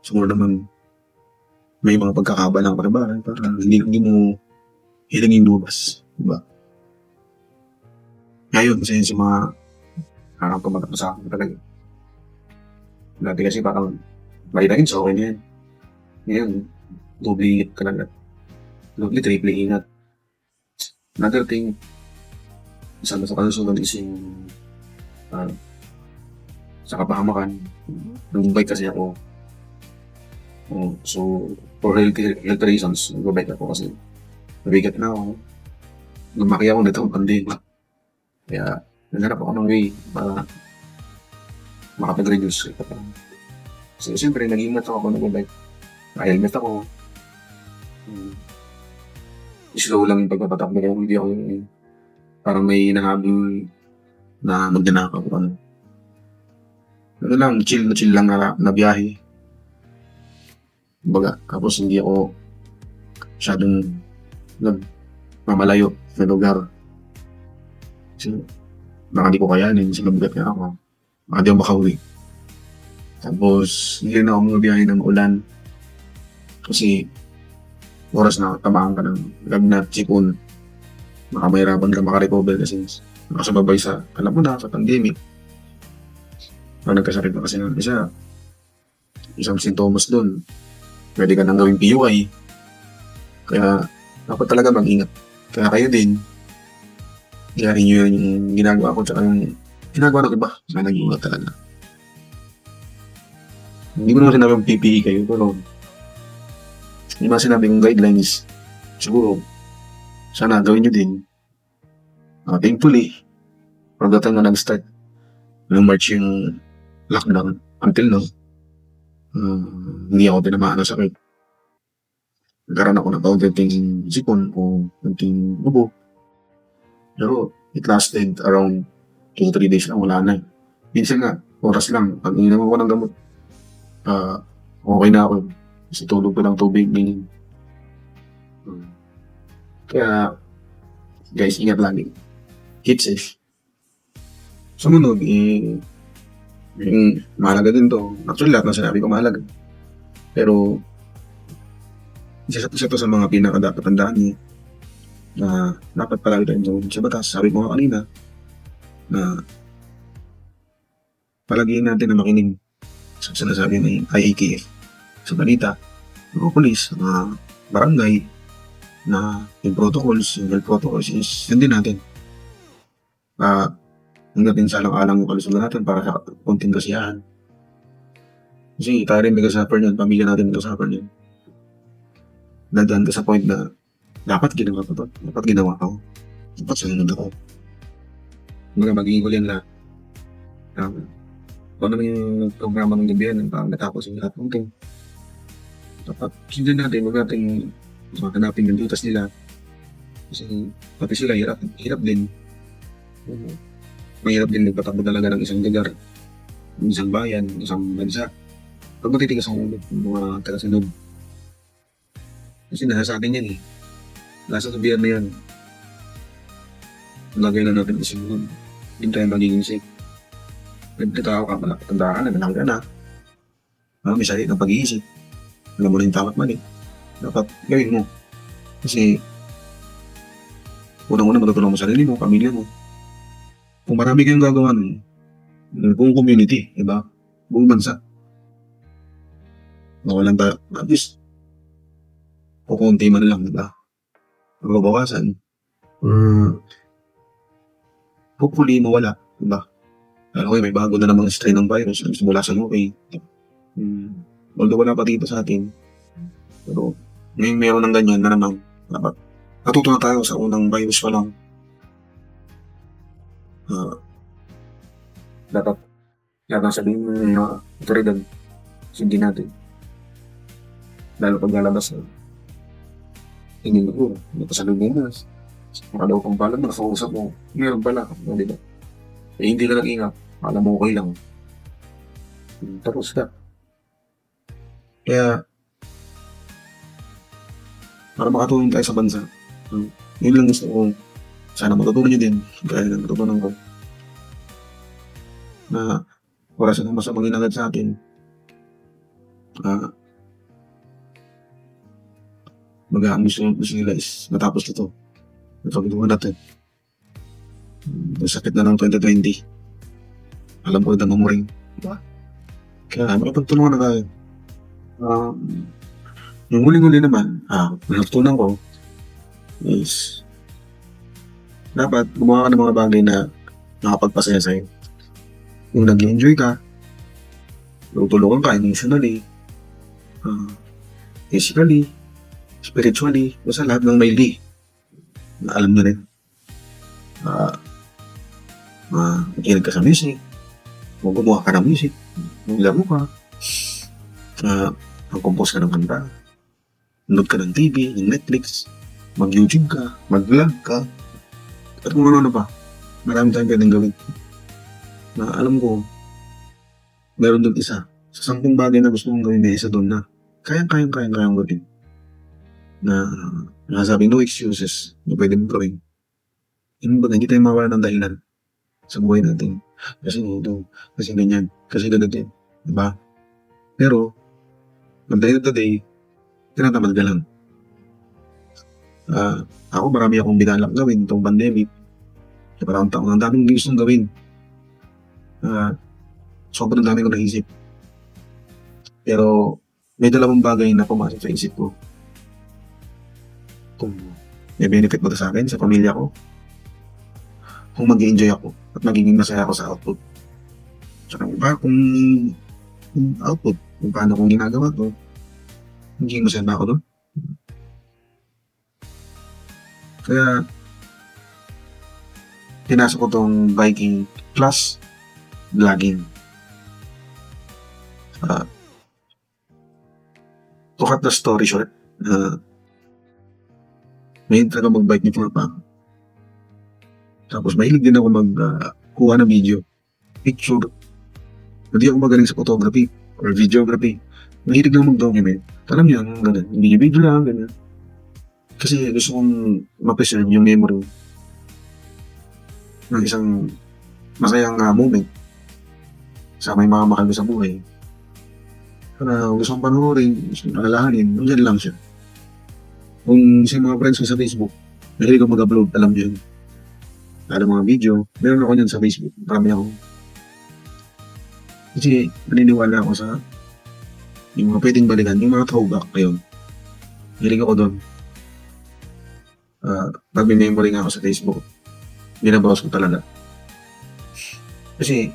Siguro naman may mga pagkakabalang ka na ba para hindi mo hilingin lumabas, di ba? Ngayon kasi sa mga tumatak na sa'kin talaga. Dati kasi parang vitamins okey na yan. Ngayon doble ingat ka na, doble, triple ingat. Another thing, isa na sa kalusugan is yung sa kapahamakan. Nag-bike kasi ako. So, for health reasons, nag-bike ako kasi mabigat na ako. Lumaki ako nagkakapang din. Kaya, naghanap ako ng way para makapag-reduce. So, siyempre, nag-ingat ako nag-bike. Helmet ako. Slow lang yung pagpapatakbo ko. Hindi ako parang may hinahabol na magnanakaw. Ano lang, chill lang na biyahe. Kumbaga, tapos hindi ako masyadong nagmamalayo na lugar. Kasi baka di ko kayanin, kasi mabigat nga ako. Baka di ako makauwi. Tapos, hindi na ako mabiyahe ng ulan. Kasi oras na tamaan ka ng lagnat, sipon, baka mahirapan ka makarecover kasi nakasababay sa, alam mo na, sa pandemic. Pag nagkasakit na kasi ng isang sintomas doon, pwede ka nang gawing PUI. Kaya dapat talaga mag-ingat. Kaya kayo din, kaya rin yun yung ginagawa ko tsaka yung ginagawa ng iba na nag-ingat talaga. Hindi mo naman sinabing PPE kayo, pero yung mga sinabing guidelines, siguro, sana gawin nyo din. Thankfully, from the time na nag-start, nung March yung lockdown, until now, hindi ako tinamaan ng sakit. Nagkaroon ako ng kaunting sipon o kaunting ubo. Pero it lasted around 2 to 3 days lang, wala na. Minsan nga, oras lang, pag ininom ko ng gamot, okay na ako. Kasi tulog ko ng tubig, ganyan. Kaya, guys, ingat lagi. Keep safe. Sumunod, yung mahalaga din to. Actually, lahat ng sinabi ko mahalaga. Pero, isa to sa mga pinaka-dapat tandaan niyo na dapat palagi tayong sa batas. Sabi ko nga kanina, na palagiin natin na makinig sa sinasabi ng IATF sa balita, mga polis, mga barangay, na yung protocols, yung health protocols, sundin natin. Hanggang din sa alang-alang yung kalusugan natin para sa konting kasiyahan. Kasi tayo rin nag-suffer niyan, pamilya natin nag-suffer niyan. Dadaan ka sa point na dapat ginawa ko to, dapat ginawa ko, dapat sunod ako. Magiging ko yan lahat. Kung ano yung programa ng gabi yan, natapos yung lahat ng ito. Dapat sundin natin, huwag natin hanapin yung dutas nila. Kasi pati sila hirap din. Mahirap din nagpatakbo talaga ng isang lugar, isang bayan, isang bansa. Pag matitigas ang ulit ng mga taga-sunod. Kasi nasa sa atin yan eh. Nasa gobyerno yan. Lagay na natin isunod. Hindi tayo magiging safe. Nagtatao ka, tandaan na, malaki ka na. May sarili ng pag-iisip. Alam mo na yung tama't mali. Dapat gawin mo. Kasi unang-una matutulong mo sarili mo, pamilya mo. Kung marami kayong gagawa nun, buong community, diba? Buong bansa. Nawalan tayo, at least, kukunti man lang, diba? Mababawasan. Hopefully, mawala, diba? Okay, may bago na namang strain ng virus mula sa UK. Although wala pa dito sa atin, pero ngayon meron ng ganyan na naman, dapat natuto na tayo sa unang virus pa lang. Dapat yata sabihin mo yung mga otoridad, hindi natin. Lalo pag lalabas na, hindi ko, nakasalubong na. Maka daw kung pala, nakausap mo, meron pala, diba? Hindi ka nag-ingat, alam mo okay lang. Tapos ka. Kaya, para makatulong tayo sa bansa, yun lang gusto ko. Sana matutunan nyo din, gaya ng natutunan ko. Na wala sa masamang inagad sa atin. Ang gusto nila is matapos na to. Napagduhan natin. Ang sakit na ng 2020. Alam ko na mamuring. Diba? Kaya makapagtulungan na tayo. Yung huling-huli naman, natutunan ko is dapat gumawa ka ng mga bagay na nakapagpasaya sa'yo. Kung nag-enjoy ka, tutulungan ka emotionally, physically, spiritually, basta lahat ng may na alam na rin. Makinig ka sa music, gumawa ka ng music, maglaro ka, mag-compose ka ng kanta, nanood ka ng TV, ng Netflix, mag-YouTube ka, mag-vlog ka, at kung ano pa. Marami tayong pwedeng gawin. Na alam ko, meron doon isa. Sa 10 bagay na gusto mong gawin, may isa doon na kayang gawin. Na nasabi, no excuses na pwede mong gawin. Hindi tayo mawala ng dahilan sa buhay natin. Kasi ito, kasi ganyan, kasi ganito. Diba? Pero, at the end of the day, tinatamad ka lang. Ako marami akong binalak gawin itong pandemic. Sa parang taon, ang daming gustong gawin. Sobrang dami ko naisip. Pero may dalawang bagay na pumasok sa isip ko. Kung may benefit ba ito sa akin, sa pamilya ko, kung mag-i-enjoy ako at magiging masaya ako sa output. Tsaka kung output, kung paano kong ginagawa ito, magiging masaya ba ako doon? Kaya, pinasok ko tong biking plus vlogging. To cut the story short, mahilig talaga mag-bike ni Papa. Tapos mahilig din ako magkuha ng video, picture. Hindi ako magaling sa photography or videography. Mahilig lang mag-document. Alam niyo, ganun. Video lang, ganun. Kasi gusto kong ma-preserve yung memory ng isang masayang moment sa may mga mahal sa buhay. Para gusto kong panoorin, gusto kong alalahanin, nandiyan lang siya. Kung sa mga friends ko sa Facebook, mahilig ko mag-upload, alam niyo yun. Ada mga video, meron ako niyan sa Facebook, marami ako. Kasi naniniwala ako sa yung mga pwedeng balikan, yung mga throwback ngayon. Mahilig ako doon. Pag may memory nga ako sa Facebook, binabawas ko talaga. Kasi,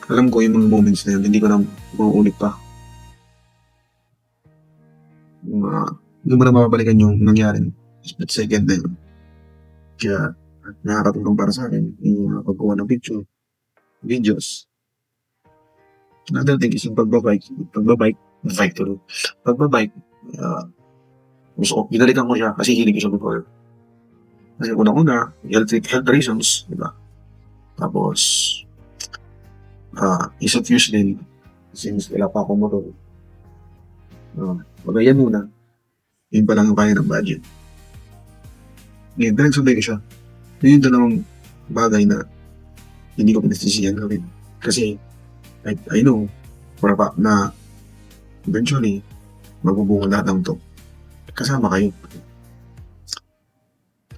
alam ko yung mga moments na yun, hindi ko na mauulit pa. Hindi mo na mababalikan yung nangyari. Split second na yun. Kaya, nakakatulong para sa akin yung pagkuha ng picture, videos. Another thing is yung pagbabike, gusto ko, binalikan ko siya kasi hilig ko siya before. Kasi unang-una, health reasons, diba? Tapos, ease of use din, since wala pa akong motor. Magayan muna, yun pa lang ang kaya ng budget. Ngayon, pinagsabay ko siya. Yun yung dalawang bagay na hindi ko pinasisiyan gawin. Kasi, I know, for a fact na eventually, magbubunga lahat ng to. Kasama kayo.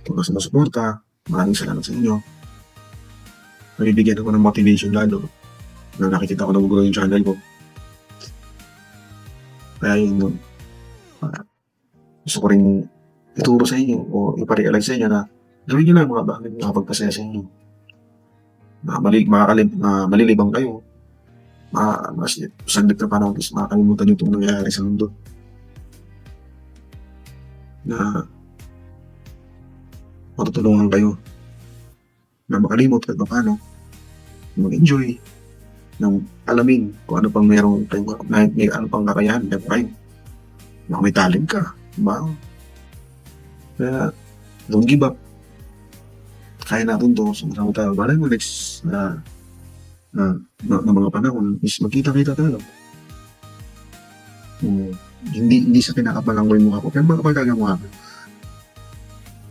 Kung gusto masuporta, maraming salamat sa inyo. Nabibigyan ako ng motivation lalo na nakikita ko nagugulo yung channel ko. Kaya yun, gusto ko rin ituro sa inyo o iparealize sa inyo na gawin nyo lang mga bagay na nakapagpasaya sa inyo. Malilibang kayo. Mas saglit na panahon is makakalimutan yung itong nangyayari sa mundo. Na matutulungan kayo na makalimot kahit paano, mag-enjoy, ng alamin kung ano pang meron kayo, may ano pang kakayahan kayo. Na may talent ka, diba? Kaya, don't give up. Kaya natin to, sumasama tayo. Balay mo next na mga panahon is magkita-kita tayo. Hindi sa pinakapalangoy mukha ko, pero makapagkaga mukha ko.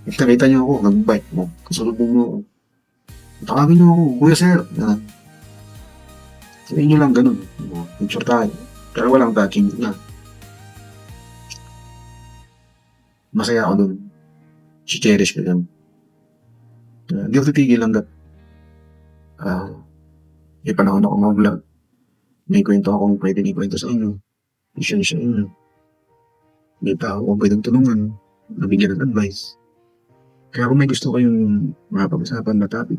If nakita niyo ako, nag-bike mo, kasulubong mo ako. Tawagin niyo ako, Kuya Sir. Sabihin niyo lang ganun. Picture tayo. Pero walang touching na. Masaya ako dun. Si-cherish ko yun. Di ako titigil hanggat may panahon ako mag-vlog. May kwento akong pwedeng ikwento sa inyo. I-share sa inyo. May tao akong pwedeng tulungan. Nabigyan ng advice. Kaya kung may gusto kayong mapag-usapan na topic,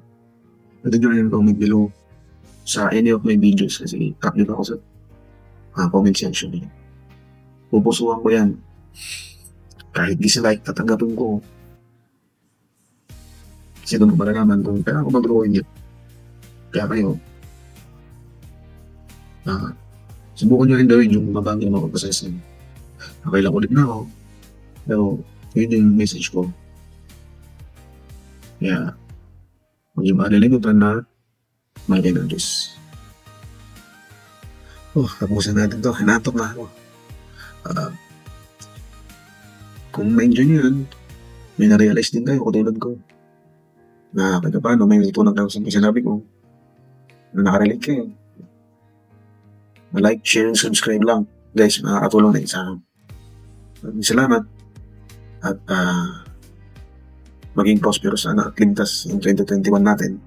pwede nyo rin comment below sa any of my videos kasi tap-nyo ako sa comment section. Pupusuhan ko yan. Kahit dislike, tatanggapin ko. Kasi doon ko malalaman kung kaya ako mag-drawing yun. Kaya kayo, subukan nyo rin gawin yung mabang yung mag-process nyo. Okay lang ulit na ako. Pero, yun yung message ko. Kaya, huwag yung malilimutan na may energies. Tapusin natin to. Hinatok na ako. Kung ma-enjoy nyo yun, may na-realize din kayo katulad ko. Na kahit paano, may itunan kayo sa sinabi ko. Na nakarelate kayo. Like, share, and subscribe lang. Guys, makakatulong na sa akin. Maraming salamat. At maging prosperous sana at ligtas yung 2021 natin.